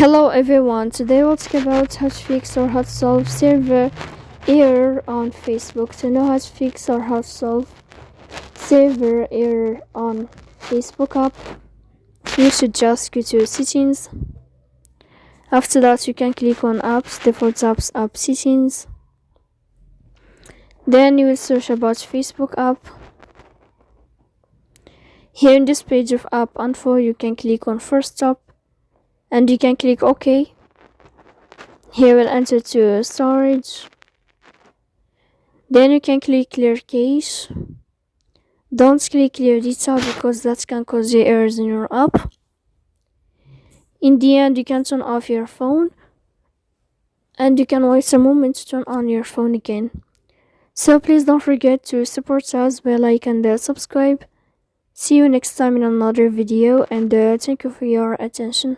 Hello everyone, today we'll talk about how to fix or how to solve server error on Facebook. To know how to fix or how to solve server error on Facebook app, you should just go to settings. After that, you can click on apps, default apps, app settings. Then you will search about Facebook app. Here in this page of app info, you can click on first stop and you can click OK. Here we'll enter to storage. Then you can click clear cache. Don't click clear data because that can cause you errors in your app. In the end, you can turn off your phone and you can wait a moment to turn on your phone again. So please don't forget to support us by like and subscribe. See you next time in another video, and thank you for your attention.